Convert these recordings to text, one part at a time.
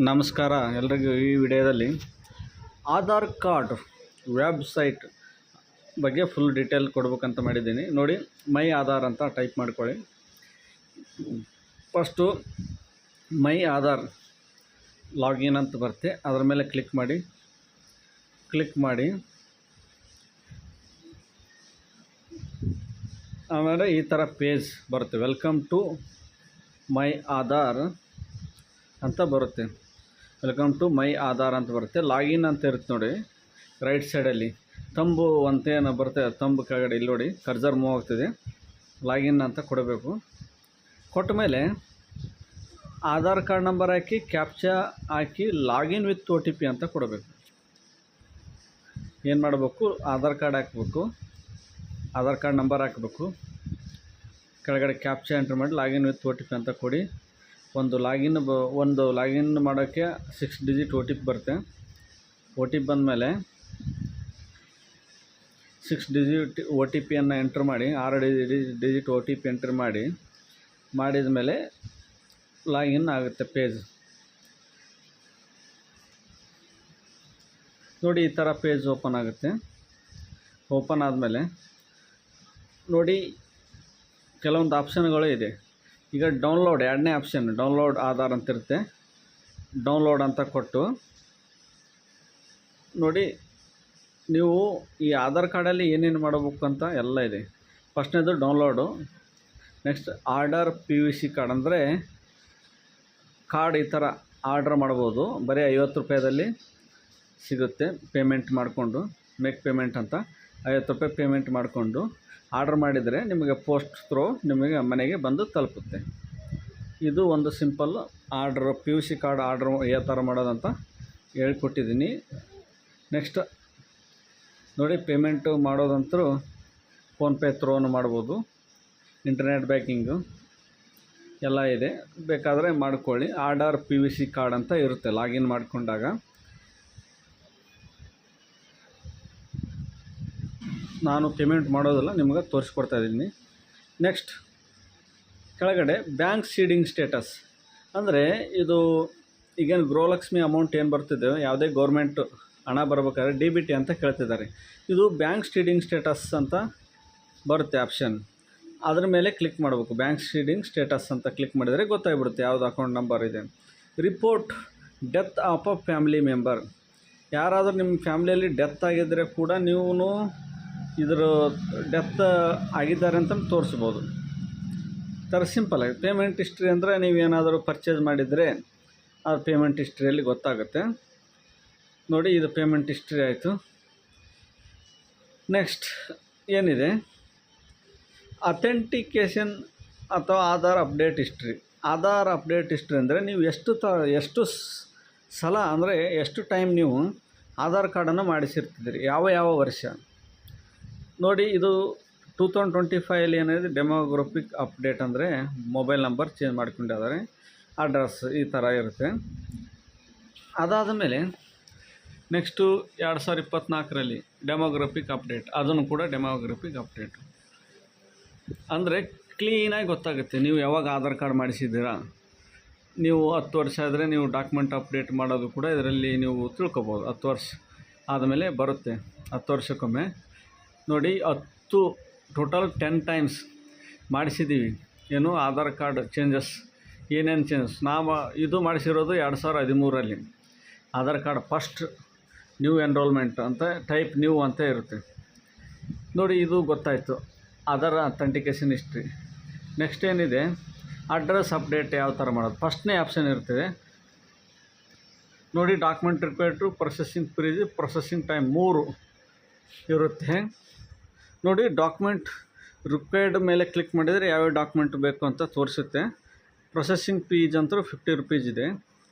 ನಮಸ್ಕಾರ ಎಲ್ರಿಗೂ. ಈ ವಿಡಿಯೋದಲ್ಲಿ ಆಧಾರ್ ಕಾರ್ಡ್ ವೆಬ್ಸೈಟ್ ಬಗ್ಗೆ ಫುಲ್ ಡೀಟೇಲ್ ಕೊಡ್ಬೇಕಂತ ಮಾಡಿದ್ದೀನಿ. ನೋಡಿ, ಮೈ ಆಧಾರ್ ಅಂತ ಟೈಪ್ ಮಾಡ್ಕೊಳ್ಳಿ. ಫಸ್ಟು ಮೈ ಆಧಾರ್ ಲಾಗಿನ್ ಅಂತ ಬರುತ್ತೆ, ಅದರ ಮೇಲೆ ಕ್ಲಿಕ್ ಮಾಡಿ ಆಮೇಲೆ ಈ ಥರ ಪೇಜ್ ಬರುತ್ತೆ. ವೆಲ್ಕಮ್ ಟು ಮೈ ಆಧಾರ್ ಅಂತ ಬರುತ್ತೆ. ವೆಲ್ಕಮ್ ಟು ಮೈ ಆಧಾರ್ ಅಂತ ಬರುತ್ತೆ. ಲಾಗಿನ್ ಅಂತ ಇರುತ್ತೆ ನೋಡಿ, ರೈಟ್ ಸೈಡಲ್ಲಿ ತಂಬು ಅಂತೇನು ಬರುತ್ತೆ, ತಂಬು ಕೆಳಗಡೆ ಇಲ್ಲಿ ನೋಡಿ ಕರ್ಸರ್ ಮೂವ್ ಆಗ್ತಿದೆ. ಲಾಗಿನ್ ಅಂತ ಕೊಡಬೇಕು. ಕೊಟ್ಟ ಮೇಲೆ Aadhaar card number hockey captcha hockey login with OTP ಅಂತ ಕೊಡಬೇಕು. ಏನು ಮಾಡಬೇಕು, ಆಧಾರ್ ಕಾರ್ಡ್ ಹಾಕಬೇಕು, ಆಧಾರ್ ಕಾರ್ಡ್ ನಂಬರ್ ಹಾಕಬೇಕು, ಕೆಳಗಡೆ ಕ್ಯಾಪ್ಚಾ ಎಂಟ್ರ್ ಮಾಡಿ ಲಾಗಿನ್ ವಿತ್ OTP ಅಂತ ಕೊಡಿ. ಒಂದು ಲಾಗಿನ್ ಮಾಡೋಕ್ಕೆ 6 ಡಿಜಿಟ್ OTP ಬರುತ್ತೆ. OTP ಬಂದಮೇಲೆ 6 ಡಿಜಿಟ್ OTPಯನ್ನು ಎಂಟ್ರ್ ಮಾಡಿ, 6 ಡಿಜಿಟ್ OTP ಎಂಟ್ರ್ ಮಾಡಿದ ಮೇಲೆ ಲಾಗಿನ್ ಆಗುತ್ತೆ ಪೇಜ್. ನೋಡಿ, ಈ ಥರ ಪೇಜ್ ಓಪನ್ ಆಗುತ್ತೆ. ಓಪನ್ ಆದಮೇಲೆ ನೋಡಿ, ಕೆಲವೊಂದು ಆಪ್ಷನ್ಗಳು ಇದೆ. ಈಗ ಡೌನ್ಲೋಡ್, ಎರಡನೇ ಆಪ್ಷನ್ ಡೌನ್ಲೋಡ್ ಆಧಾರ್ ಅಂತ ಇರುತ್ತೆ. ಡೌನ್ಲೋಡ್ ಅಂತ ಕೊಟ್ಟು ನೋಡಿ, ನೀವು ಈ ಆಧಾರ್ ಕಾರ್ಡಲ್ಲಿ ಏನೇನು ಮಾಡಬೇಕು ಅಂತ ಎಲ್ಲ ಇದೆ. ಫಸ್ಟ್ನೇದು download. Next order PVC card, ಅಂದರೆ ಕಾರ್ಡ್ ಈ ಥರ ಆರ್ಡ್ರ್ ಮಾಡ್ಬೋದು. ಬರೀ 50 ರೂಪಾಯಿದಲ್ಲಿ ಸಿಗುತ್ತೆ. ಪೇಮೆಂಟ್ ಮಾಡಿಕೊಂಡು ಮೇಕ್ ಪೇಮೆಂಟ್ ಅಂತ 50 ರೂಪಾಯಿ ಪೇಮೆಂಟ್ ಮಾಡಿಕೊಂಡು ಆರ್ಡ್ರ್ ಮಾಡಿದರೆ ನಿಮಗೆ ಪೋಸ್ಟ್ ಥ್ರೂ ನಿಮಗೆ ಮನೆಗೆ ಬಂದು ತಲುಪುತ್ತೆ. ಇದು ಒಂದು simple order, PVC card order ಯಾವ ಥರ ಮಾಡೋದಂತ ಹೇಳ್ಕೊಟ್ಟಿದ್ದೀನಿ. ನೆಕ್ಸ್ಟ್ ನೋಡಿ, ಪೇಮೆಂಟು ಮಾಡೋದಂತರೂ ಫೋನ್ಪೇ ಥ್ರೋನು ಮಾಡ್ಬೋದು. ಇಂಟರ್ನೆಟ್ ಬ್ಯಾಂಕಿಂಗು ಎಲ್ಲ ಇದೆ, ಬೇಕಾದರೆ ಮಾಡ್ಕೊಳ್ಳಿ. ಆರ್ಡರ್ PVC ಕಾರ್ಡ್ ಅಂತ ಇರುತ್ತೆ ಲಾಗಿನ್ ಮಾಡಿಕೊಂಡಾಗ. ನಾನು ಪೇಮೆಂಟ್ ಮಾಡೋದಿಲ್ಲ, ನಿಮಗೆ ತೋರಿಸ್ಕೊಡ್ತಾ ಇದ್ದೀನಿ. ನೆಕ್ಸ್ಟ್ ಕೆಳಗಡೆ ಬ್ಯಾಂಕ್ ಸೀಡಿಂಗ್ ಸ್ಟೇಟಸ್, ಅಂದರೆ ಇದು ಈಗೇನು ಗೃಹಲಕ್ಷ್ಮಿ ಅಮೌಂಟ್ ಏನು ಬರ್ತಿದೆ, ಯಾವುದೇ ಗೌರ್ಮೆಂಟ್ ಹಣ ಬರ್ಬೇಕಾದ್ರೆ DBT ಅಂತ ಕೇಳ್ತಿದ್ದಾರೆ. ಇದು ಬ್ಯಾಂಕ್ ಸೀಡಿಂಗ್ ಸ್ಟೇಟಸ್ ಅಂತ ಬರುತ್ತೆ ಆಪ್ಷನ್. ಅದ್ರ ಮೇಲೆ ಕ್ಲಿಕ್ ಮಾಡಬೇಕು. ಬ್ಯಾಂಕ್ ಸೀಡಿಂಗ್ ಸ್ಟೇಟಸ್ ಅಂತ ಕ್ಲಿಕ್ ಮಾಡಿದರೆ ಗೊತ್ತಾಗ್ಬಿಡುತ್ತೆ ಯಾವುದು ಅಕೌಂಟ್ ನಂಬರ್ ಇದೆ. Report death of a family member, ಯಾರಾದರೂ ನಿಮ್ಮ ಫ್ಯಾಮಿಲಿಯಲ್ಲಿ ಡೆತ್ ಆಗಿದ್ದರೆ ಕೂಡ ನೀವು ಇದರ ಡೆತ್ ಆಗಿದ್ದಾರೆ ಅಂತ ತೋರಿಸ್ಬೋದು. ಥರ ಸಿಂಪಲಾಗಿ ಪೇಮೆಂಟ್ ಹಿಸ್ಟ್ರಿ ಅಂದರೆ ನೀವೇನಾದರೂ ಪರ್ಚೇಸ್ ಮಾಡಿದರೆ ಅದು ಪೇಮೆಂಟ್ ಹಿಸ್ಟ್ರಿಯಲ್ಲಿ ಗೊತ್ತಾಗುತ್ತೆ. ನೋಡಿ, ಇದು ಪೇಮೆಂಟ್ ಹಿಸ್ಟ್ರಿ ಆಯಿತು. ನೆಕ್ಸ್ಟ್ ಏನಿದೆ, ಅಥೆಂಟಿಕೇಷನ್ ಅಥವಾ Aadhaar update history. Aadhaar update history ಅಂದರೆ ನೀವು ಎಷ್ಟು ಸಲ ಅಂದರೆ ಎಷ್ಟು ಟೈಮ್ ನೀವು ಆಧಾರ್ ಕಾರ್ಡನ್ನು ಮಾಡಿಸಿರ್ತಿದ್ದೀರಿ, ಯಾವ ವರ್ಷ. ನೋಡಿ, ಇದು 2025 ಏನಿದೆ ಡೆಮೋಗ್ರಫಿಕ್ ಅಪ್ಡೇಟ್, ಅಂದರೆ ಮೊಬೈಲ್ ನಂಬರ್ ಚೇಂಜ್ ಮಾಡ್ಕೊಂಡಿದ್ದಾರೆ, ಅಡ್ರೆಸ್ ಈ ಥರ ಇರುತ್ತೆ. ಅದಾದ ಮೇಲೆ ನೆಕ್ಸ್ಟು 2024ರಲ್ಲಿ ಡೆಮೋಗ್ರಫಿಕ್ ಅಪ್ಡೇಟ್, ಅದನ್ನು ಕೂಡ ಡೆಮೋಗ್ರಫಿಕ್ ಅಪ್ಡೇಟ್ ಅಂದರೆ ಕ್ಲೀನಾಗಿ ಗೊತ್ತಾಗುತ್ತೆ ನೀವು ಯಾವಾಗ ಆಧಾರ್ ಕಾರ್ಡ್ ಮಾಡಿಸಿದ್ದೀರಾ. ನೀವು 10 ವರ್ಷ ಆದರೆ ನೀವು ಡಾಕ್ಯುಮೆಂಟ್ ಅಪ್ಡೇಟ್ ಮಾಡೋದು ಕೂಡ ಇದರಲ್ಲಿ ನೀವು ತಿಳ್ಕೊಬೋದು. 10 ವರ್ಷ ಆದಮೇಲೆ ಬರುತ್ತೆ, 10 ವರ್ಷಕ್ಕೊಮ್ಮೆ. ನೋಡಿ, 10 ಟೈಮ್ಸ್ ಮಾಡಿಸಿದ್ದೀವಿ ಏನು ಆಧಾರ್ ಕಾರ್ಡ್ ಚೇಂಜಸ್. ಏನೇನು ಚೇಂಜಸ್ ಇದು ಮಾಡಿಸಿರೋದು 2013ರಲ್ಲಿ. Aadhaar card first new enrollment ಅಂತ ಟೈಪ್ ನ್ಯೂ ಅಂತ ಇರುತ್ತೆ. ನೋಡಿ, ಇದು ಗೊತ್ತಾಯಿತು ಆಧಾರ್ ಅಥೆಂಟಿಕೇಷನ್ ಹಿಸ್ಟ್ರಿ. ನೆಕ್ಸ್ಟ್ ಏನಿದೆ, ಅಡ್ರೆಸ್ ಅಪ್ಡೇಟ್ ಯಾವ ಥರ ಮಾಡೋದು. ಫಸ್ಟ್ನೇ ಆಪ್ಷನ್ ಇರ್ತದೆ ನೋಡಿ, document required to processing fees, processing time 3 ಇರುತ್ತೆ. ನೋಡಿ, ಡಾಕ್ಯುಮೆಂಟ್ ರಿಕ್ವೈರ್ಡ್ ಮೇಲೆ ಕ್ಲಿಕ್ ಮಾಡಿದರೆ ಯಾವ್ಯಾವ ಡಾಕ್ಯುಮೆಂಟ್ ಬೇಕು ಅಂತ ತೋರಿಸುತ್ತೆ. ಪ್ರೊಸೆಸಿಂಗ್ ಫೀಸ್ ಅಂತೂ 50 ರೂಪೀಸ್ ಇದೆ,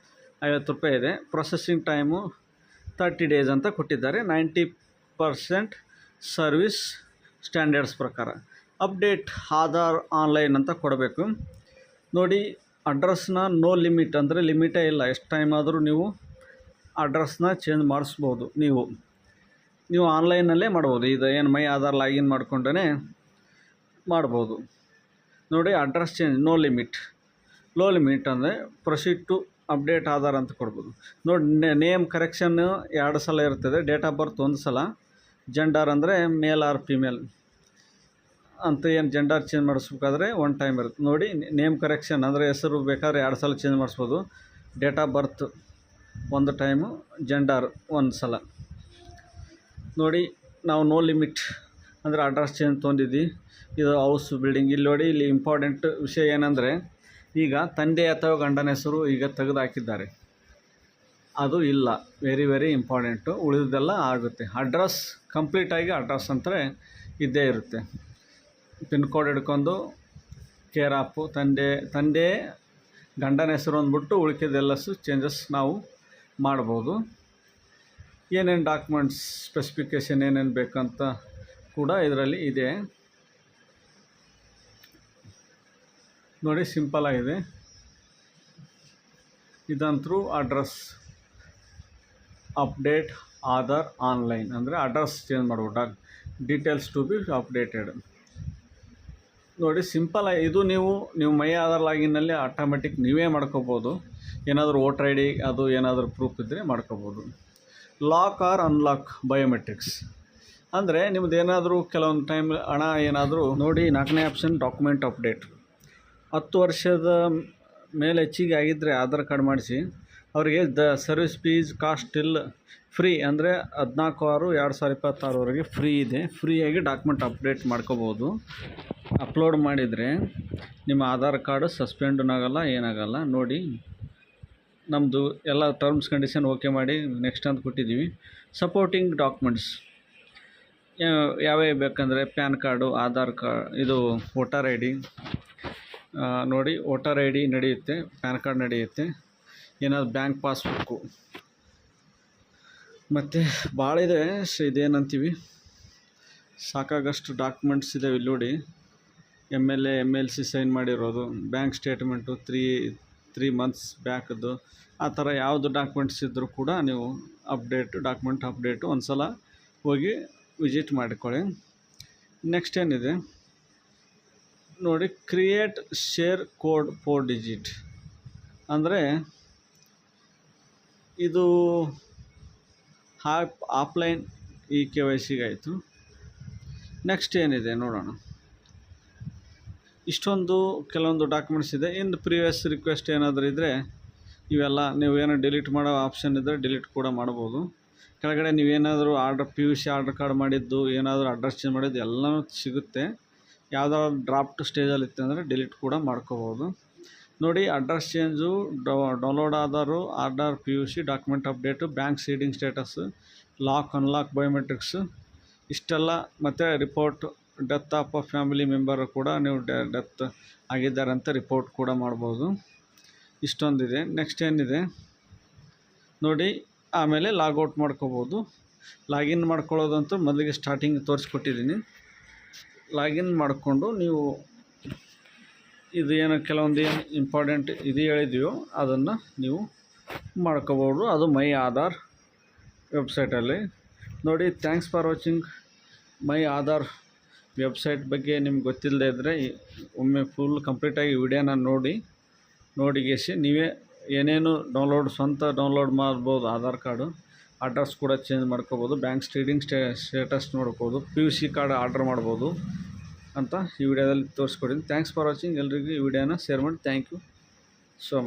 50 ರೂಪಾಯಿ ಇದೆ. ಪ್ರೊಸೆಸಿಂಗ್ ಟೈಮು 30 ಡೇಸ್ ಅಂತ ಕೊಟ್ಟಿದ್ದಾರೆ. 90% ಸರ್ವಿಸ್ ಸ್ಟ್ಯಾಂಡರ್ಡ್ಸ್ ಪ್ರಕಾರ. ಅಪ್ಡೇಟ್ ಆಧಾರ್ ಆನ್ಲೈನ್ ಅಂತ ಕೊಡಬೇಕು. ನೋಡಿ, ಅಡ್ರೆಸ್ನ ನೋ ಲಿಮಿಟ್, ಅಂದರೆ ಲಿಮಿಟೇ ಇಲ್ಲ, ಎಷ್ಟು ಟೈಮ್ ಆದರೂ ನೀವು ಅಡ್ರೆಸ್ನ ಚೇಂಜ್ ಮಾಡಿಸ್ಬೋದು. ನೀವು ಆನ್ಲೈನಲ್ಲೇ ಮಾಡ್ಬೋದು. ಇದು ಏನು ಮೈ ಆಧಾರ್ ಲಾಗಿನ್ ಮಾಡಿಕೊಂಡೇ ಮಾಡ್ಬೋದು. ನೋಡಿ, ಅಡ್ರೆಸ್ ಚೇಂಜ್ ನೋ ಲಿಮಿಟ್ ಅಂದರೆ ಪ್ರೊಸೀಡ್ ಟು ಅಪ್ಡೇಟ್ ಆಧಾರ್ ಅಂತ ಕೊಡ್ಬೋದು. ನೋಡಿ, ನೇಮ್ ಕರೆಕ್ಷನ್ನು 2 ಸಲ ಇರ್ತದೆ, ಡೇಟ್ ಆಫ್ ಬರ್ತ್ 1 ಸಲ, ಜೆಂಡರ್ ಅಂದರೆ ಮೇಲ್ ಆರ್ ಫಿಮೇಲ್ ಅಂತ ಏನು ಜೆಂಡರ್ ಚೇಂಜ್ ಮಾಡಿಸ್ಬೇಕಾದ್ರೆ 1 ಟೈಮ್ ಇರುತ್ತೆ. ನೋಡಿ, ನೇಮ್ ಕರೆಕ್ಷನ್ ಅಂದರೆ ಹೆಸರು ಬೇಕಾದ್ರೆ 2 ಸಲ ಚೇಂಜ್ ಮಾಡಿಸ್ಬೋದು, date of birth 1 time, gender 1 ಸಲ. ನೋಡಿ, ನಾವು ನೋ ಲಿಮಿಟ್ ಅಂದರೆ ಅಡ್ರೆಸ್ ಚೇಂಜ್ ತೊಗೊಂಡಿದ್ವಿ, ಇದು ಹೌಸ್ ಬಿಲ್ಡಿಂಗ್. ಇಲ್ಲಿ ನೋಡಿ, ಇಲ್ಲಿ ಇಂಪಾರ್ಟೆಂಟ್ ವಿಷಯ ಏನಂದರೆ, ಈಗ ತಂದೆ ಅಥವಾ ಗಂಡನ ಹೆಸರು ಈಗ ತೆಗೆದು ಹಾಕಿದ್ದಾರೆ, ಅದು ಇಲ್ಲ, ವೆರಿ ಇಂಪಾರ್ಟೆಂಟು. ಉಳಿದೆಲ್ಲ ಆಗುತ್ತೆ. ಅಡ್ರೆಸ್ ಕಂಪ್ಲೀಟಾಗಿ ಅಡ್ರೆಸ್ ಅಂದರೆ ಇದ್ದೇ ಇರುತ್ತೆ. ಪಿನ್ ಕೋಡ್ ಹಿಡ್ಕೊಂಡು ಕೇರ್ ಆಫು ತಂದೆ ಗಂಡನ ಹೆಸರು ಅಂದ್ಬಿಟ್ಟು ಉಳಿಕೆದೆಲ್ಲಸು ಚೇಂಜಸ್ ನಾವು ಮಾಡ್ಬೋದು. ಏನೇನು ಡಾಕ್ಯುಮೆಂಟ್ಸ್ ಸ್ಪೆಸಿಫಿಕೇಷನ್ ಏನೇನು ಬೇಕಂತ ಕೂಡ ಇದರಲ್ಲಿ ಇದೆ. ನೋಡಿ, ಸಿಂಪಲ್ ಆಗಿದೆ. ಇದಂತರೂ ಅಡ್ರೆಸ್ ಅಪ್ಡೇಟ್ ಆಧಾರ್ ಆನ್ಲೈನ್ ಅಂದರೆ ಅಡ್ರೆಸ್ ಚೇಂಜ್ ಮಾಡ್ಬೋದು, ಡೀಟೇಲ್ಸ್ ಟು ಬಿ ಅಪ್ಡೇಟೆಡ್. ನೋಡಿ, ಸಿಂಪಲ್. ಇದು ನೀವು ಮೈ ಆಧಾರ್ ಲಾಗಿನ್ನಲ್ಲಿ ಆಟೋಮೆಟಿಕ್ ನೀವೇ ಮಾಡ್ಕೋಬೋದು. ಏನಾದರೂ ವೋಟರ್ ಐ ಡಿ ಅದು ಏನಾದರೂ ಪ್ರೂಫ್ ಇದ್ದರೆ ಮಾಡ್ಕೋಬೋದು. ಲಾಕ್ ಆರ್ ಅನ್ಲಾಕ್ ಬಯೋಮೆಟ್ರಿಕ್ಸ್ ಅಂದರೆ ನಿಮ್ದು ಏನಾದರೂ ಕೆಲವೊಂದು ಟೈಮ್ ಹಣ ಏನಾದರೂ ನೋಡಿ. 4ನೇ ಆಪ್ಷನ್ ಡಾಕ್ಯುಮೆಂಟ್ ಅಪ್ಡೇಟ್. 10 ವರ್ಷದ ಮೇಲೆ ಹೆಚ್ಚಿಗೆ ಆಗಿದ್ದರೆ ಆಧಾರ್ ಕಾರ್ಡ್ ಮಾಡಿಸಿ, ಅವರಿಗೆ service fees cost still free ಅಂದರೆ 14/6/2026ವರೆಗೆ ಫ್ರೀ ಇದೆ. ಫ್ರೀಯಾಗಿ ಡಾಕ್ಯುಮೆಂಟ್ ಅಪ್ಡೇಟ್ ಮಾಡ್ಕೋಬೋದು. ಅಪ್ಲೋಡ್ ಮಾಡಿದರೆ ನಿಮ್ಮ ಆಧಾರ್ ಕಾರ್ಡು ಸಸ್ಪೆಂಡನಾಗಲ್ಲ, ಏನಾಗಲ್ಲ. ನೋಡಿ, ನಮ್ಮದು ಎಲ್ಲ ಟರ್ಮ್ಸ್ ಕಂಡೀಷನ್ ಓಕೆ ಮಾಡಿ ನೆಕ್ಸ್ಟ್ ಅಂತ ಕೊಟ್ಟಿದ್ದೀವಿ. ಸಪೋರ್ಟಿಂಗ್ ಡಾಕ್ಯುಮೆಂಟ್ಸ್ ಯಾವ್ಯಾವ ಬೇಕಂದರೆ ಪ್ಯಾನ್ ಕಾರ್ಡು, ಆಧಾರ್ ಕಾರ್ಡ್, ಇದು ವೋಟರ್ ಐ ಡಿ. ನೋಡಿ, ವೋಟರ್ ಐ ಡಿ ನಡೆಯುತ್ತೆ, ಪ್ಯಾನ್ ಕಾರ್ಡ್ ನಡೆಯುತ್ತೆ, ಏನಾದ್ರು ಬ್ಯಾಂಕ್ ಪಾಸ್ಬುಕ್ಕು, ಮತ್ತು ಭಾಳ ಇದೆ. ಇದೇನಂತೀವಿ, ಸಾಕಾಗಷ್ಟು ಡಾಕ್ಯುಮೆಂಟ್ಸ್ ಇದ್ದಾವೆ ಇಲ್ಲಿ ನೋಡಿ. MLA MLC ಸೈನ್ ಮಾಡಿರೋದು, ಬ್ಯಾಂಕ್ ಸ್ಟೇಟ್ಮೆಂಟು 3 ಮಂತ್ಸ್ ಬ್ಯಾಕದ್ದು, ಆ ಥರ ಯಾವುದು ಡಾಕ್ಯುಮೆಂಟ್ಸ್ ಇದ್ದರೂ ಕೂಡ ನೀವು ಡಾಕ್ಯುಮೆಂಟ್ ಅಪ್ಡೇಟು ಒಂದು ಸಲ ಹೋಗಿ ವಿಸಿಟ್ ಮಾಡಿಕೊಳ್ಳಿ. ನೆಕ್ಸ್ಟ್ ಏನಿದೆ ನೋಡಿ, ಕ್ರಿಯೇಟ್ ಶೇರ್ ಕೋಡ್ 4 ಡಿಜಿಟ್ ಅಂದರೆ ಇದು ಆಫ್ಲೈನ್ KYC ಆಯಿತು. ನೆಕ್ಸ್ಟ್ ಏನಿದೆ ನೋಡೋಣ. ಇಷ್ಟೊಂದು ಕೆಲವೊಂದು ಡಾಕ್ಯುಮೆಂಟ್ಸ್ ಇದೆ. ಇನ್ನು ಪ್ರೀವಿಯಸ್ ರಿಕ್ವೆಸ್ಟ್ ಏನಾದರೂ ಇದ್ದರೆ ಇವೆಲ್ಲ ನೀವೇನೋ ಡಿಲೀಟ್ ಮಾಡೋ ಆಪ್ಷನ್ ಇದ್ದರೆ ಡಿಲೀಟ್ ಕೂಡ ಮಾಡ್ಬೋದು. ಕೆಳಗಡೆ ನೀವೇನಾದರೂ PUC ಆರ್ಡರ್ ಕಾರ್ಡ್ ಮಾಡಿದ್ದು, ಏನಾದರೂ ಅಡ್ರೆಸ್ ಚೇಂಜ್ ಮಾಡಿದ್ದು ಎಲ್ಲನೂ ಸಿಗುತ್ತೆ. ಯಾವುದಾದ್ರು ಡ್ರಾಫ್ಟ್ ಸ್ಟೇಜಲ್ಲಿ ಇತ್ತು ಅಂದರೆ ಡಿಲೀಟ್ ಕೂಡ ಮಾಡ್ಕೋಬೋದು. ನೋಡಿ, address change, download Aadhaar, order PUC, document update, bank seeding status, lock unlock biometrics ಇಷ್ಟೆಲ್ಲ, ಮತ್ತು report death of family member ಕೂಡ ನೀವು ಡೆತ್ ಆಗಿದ್ದಾರೆ ಅಂತ ರಿಪೋರ್ಟ್ ಕೂಡ ಮಾಡ್ಬೋದು. ಇಷ್ಟೊಂದಿದೆ. ನೆಕ್ಸ್ಟ್ ಏನಿದೆ ನೋಡಿ, ಆಮೇಲೆ ಲಾಗೌಟ್ ಮಾಡ್ಕೋಬೋದು. ಲಾಗಿನ್ ಮಾಡ್ಕೊಳ್ಳೋದಂತೂ ಮೊದಲಿಗೆ ಸ್ಟಾರ್ಟಿಂಗ್ ತೋರಿಸ್ಕೊಟ್ಟಿದ್ದೀನಿ. ಲಾಗಿನ್ ಮಾಡಿಕೊಂಡು ನೀವು ಇದು ಏನು ಕೆಲವೊಂದು ಏನು ಇಂಪಾರ್ಟೆಂಟ್ ಇದು ಹೇಳಿದೆಯೋ ಅದನ್ನು ನೀವು ಮಾಡ್ಕೋಬೋದು. ಅದು ಮೈ ಆಧಾರ್ ವೆಬ್ಸೈಟಲ್ಲಿ ನೋಡಿ. Thanks for watching. My Aadhaar website ಬಗ್ಗೆ ನಿಮ್ಗೆ ಗೊತ್ತಿಲ್ಲದೆ ಇದ್ದರೆ ಒಮ್ಮೆ ಫುಲ್ ಕಂಪ್ಲೀಟಾಗಿ ವಿಡಿಯೋನ ನೋಡಿಗೆಸಿ ನೀವೇ ಏನೇನು ಸ್ವಂತ ಡೌನ್ಲೋಡ್ ಮಾಡ್ಬೋದು. ಆಧಾರ್ ಕಾರ್ಡು, ಅಡ್ರೆಸ್ ಕೂಡ ಚೇಂಜ್ ಮಾಡ್ಕೋಬೋದು, ಬ್ಯಾಂಕ್ ಸ್ಟೇಟಸ್ ನೋಡ್ಬೋದು, PUC ಕಾರ್ಡ್ ಆರ್ಡರ್ ಮಾಡ್ಬೋದು ಅಂತ ಈ ವಿಡಿಯೋದಲ್ಲಿ ತೋರಿಸ್ಕೊಡಿದ್ದೀನಿ. Thanks for watching. ಎಲ್ರಿಗೂ ಈ ವಿಡಿಯೋನ ಶೇರ್ ಮಾಡಿ. Thank you so much.